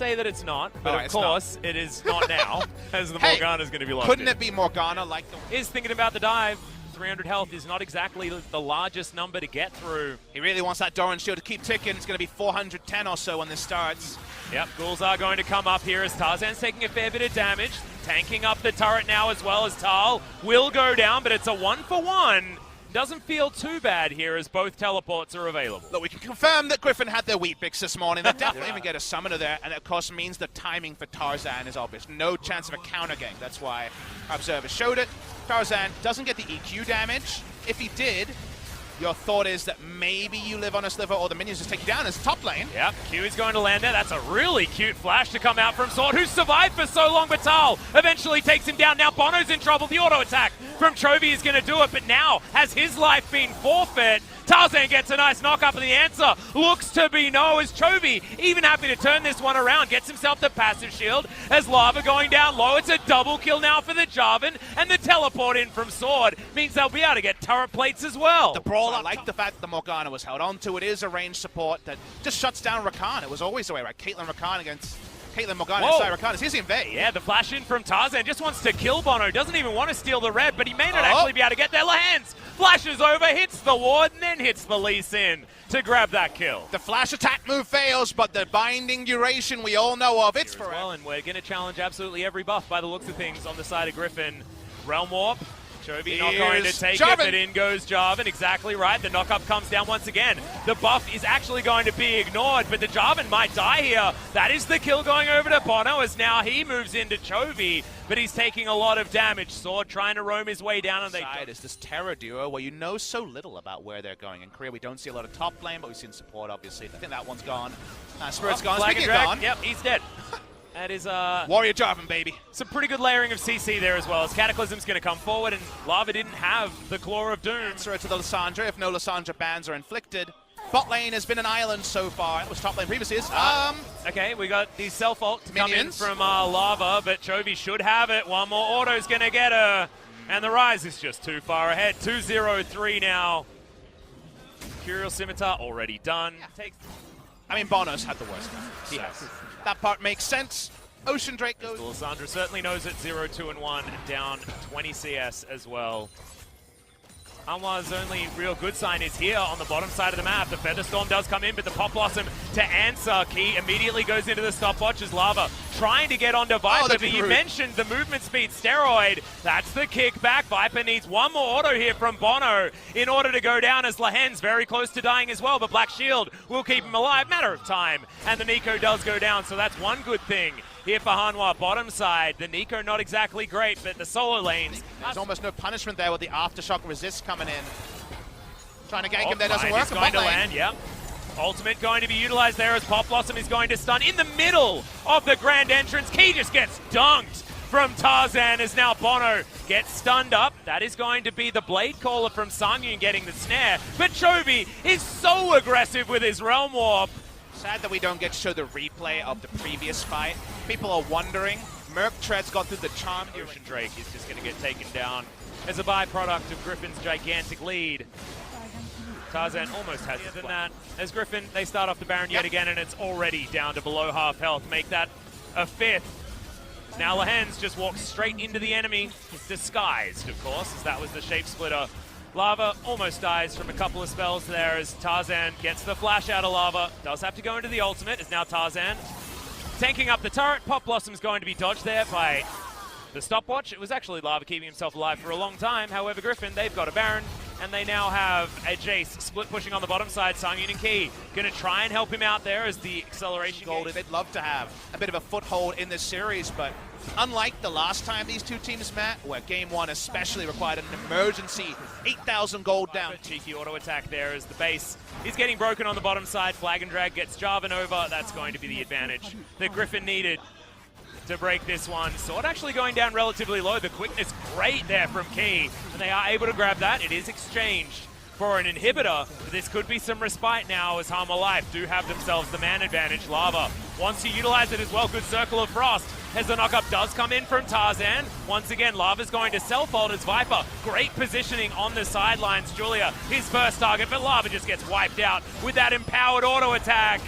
Say that it's not, but of course it is not now, as the Hey, Morgana's going to be locked couldn't in. it be Morgana like the... Is thinking about the dive. 300 health is not exactly the largest number to get through. He really wants that Doran shield to keep ticking. It's going to be 410 or so when this starts. Yep, ghouls are going to come up here as Tarzan's taking a fair bit of damage. Tanking up the turret now as well as Tal will go down, but it's a 1-for-1. Doesn't feel too bad here as both teleports are available. Look, we can confirm that Griffin had their wheat bix this morning. They definitely even get a summoner there, and of course means the timing for Tarzan is obvious. No chance of a counter gank. That's why our observer showed it. Tarzan doesn't get the EQ damage. If he did, your thought is that maybe you live on a sliver or the minions just take you down as top lane. Yep, Q is going to land there. That's a really cute flash to come out from Sword, who's survived for so long, but Tal eventually takes him down. Now Bono's in trouble. The auto attack from Chovy is going to do it, but now has his life been forfeit? Tarzan gets a nice knock up, and the answer looks to be no, as Chovy even happy to turn this one around, gets himself the passive shield as Lava going down low. It's a double kill now for the Jarvan, and the teleport in from Sword means they'll be able to get turret plates as well. The brawl, I like the fact that the Morgana was held onto. It is a ranged support that just shuts down Rakan. It was always the way, right? Caitlyn Rakan against Caitlyn Morgana inside Rakan. Here's the invade. Yeah, the flash in from Tarzan just wants to kill Bono. Doesn't even want to steal the red, but he may not actually be able to get there. Hands flashes over, hits the ward, and then hits the Lee Sin to grab that kill. The flash attack move fails, but the binding duration we all know of, it's forever. Well, and we're going to challenge absolutely every buff by the looks of things on the side of Griffin. Realm Warp. Chovy not going to take it, but in goes Jarvan. Exactly right. The knock-up comes down once again. The buff is actually going to be ignored, but the Jarvan might die here. That is the kill going over to Bono, as now he moves into Chovy, but he's taking a lot of damage. Sword trying to roam his way down, and they side is this Terra duo where you know so little about where they're going. In Korea, we don't see a lot of top lane, but we've seen support, obviously. I think that one's gone. Spirit's gone. Speaking of gone. Yep, he's dead. That is Warrior Jarvan, baby. Some pretty good layering of CC there as well, as Cataclysm's going to come forward, and Lava didn't have the Claw of Doom. Answer to the Lissandra if no Lissandra bans are inflicted. Bot lane has been an island so far. It was top lane previously. Okay, we got the self-ult to come in from Lava, but Chovy should have it. One more auto's going to get her, and the Rise is just too far ahead. 2-0-3 now. Curial Scimitar already done. Yeah. I mean, Bono's had the worst time. He has. That part makes sense. Ocean Drake goes. Lissandra certainly knows it. 0-2-1, and down 20 CS as well. Hanwha's only real good sign is here on the bottom side of the map. The Featherstorm does come in, but the Pop Blossom to answer. Key immediately goes into the stopwatch as Lava trying to get onto Viper, but you mentioned the movement speed steroid. That's the kickback. Viper needs one more auto here from Bono in order to go down, as Lahen's very close to dying as well, but Black Shield will keep him alive. Matter of time, and the Nico does go down, so that's one good thing here for Hanwha. Bottom side, the Nico not exactly great, but the solo lanes. There's almost no punishment there with the Aftershock resist coming in. Trying to gank him there doesn't work. He's going to land, yep. Ultimate going to be utilized there as Pop Blossom is going to stun in the middle of the grand entrance. Key just gets dunked from Tarzan as now Bono gets stunned up. That is going to be the Blade Caller from Sangyun getting the snare, but Chovy is so aggressive with his Realm Warp. Sad that we don't get to show the replay of the previous fight. People are wondering. Merc Treads got through the charm. Ocean Drake is just going to get taken down as a byproduct of Griffin's gigantic lead. Tarzan almost has it than that. As Griffin, they start off the Baron yet again, and it's already down to below half health. Make that a fifth. Now Lahen's just walks straight into the enemy. Disguised, of course, as that was the Shape Splitter. Lava almost dies from a couple of spells there as Tarzan gets the flash out of Lava. Does have to go into the ultimate, as now Tarzan tanking up the turret. Pop Blossom's going to be dodged there by the stopwatch. It was actually Lava keeping himself alive for a long time. However, Griffin, they've got a Baron, and they now have a Jace split pushing on the bottom side. Sangyun and Key going to try and help him out there as the acceleration Goldie, they'd love to have a bit of a foothold in this series, but unlike the last time these two teams met, where game one especially required an emergency 8,000 gold down. Cheeky auto attack there as the base is getting broken on the bottom side. Flag and Drag gets Jarvan over. That's going to be the advantage that Griffin needed to break this one. Sword actually going down relatively low. The quickness great there from Key, and they are able to grab that. It is exchanged for an inhibitor. This could be some respite now, as Hanwha Life do have themselves the man advantage. Lava wants to utilize it as well. Good Circle of Frost as the knockup does come in from Tarzan. Once again, Lava's going to self-ult as Viper. Great positioning on the sidelines. Julia, his first target, but Lava just gets wiped out with that empowered auto attack.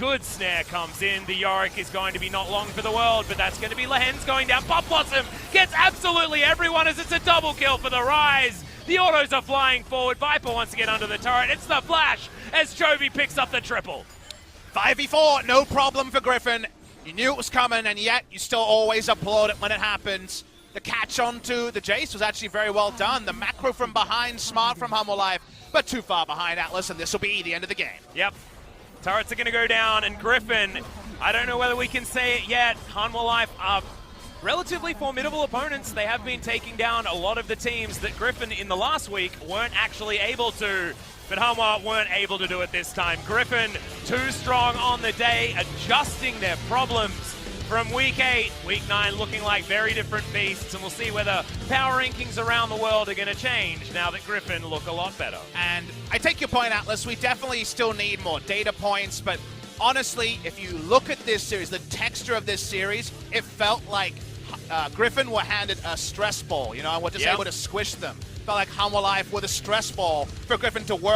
good snare comes in. The Yorick is going to be not long for the world, but that's going to be Lehen's going down. Pop Blossom gets absolutely everyone as it's a double kill for the Rise. The autos are flying forward. Viper wants to get under the turret. It's the flash as Chovy picks up the triple. 5v4, no problem for Griffin. You knew it was coming, and yet you still always applaud it when it happens. The catch onto the Jace was actually very well done. The macro from behind, smart from Hanwha, but too far behind Atlas, and this will be the end of the game. Yep. Turrets are going to go down, and Griffin, I don't know whether we can say it yet, Hanwha are relatively formidable opponents. They have been taking down a lot of the teams that Griffin in the last week weren't actually able to, but Hanwha weren't able to do it this time. Griffin, too strong on the day, adjusting their problems from week 8. Week 9 looking like very different beasts, and we'll see whether power rankings around the world are going to change now that Griffin look a lot better. And I take your point, Atlas. We definitely still need more data points, but honestly, if you look at this series, the texture of this series, it felt like Griffin were handed a stress ball, you know, and we're just able to squish them. Felt like Hanwha were the stress ball for Griffin to work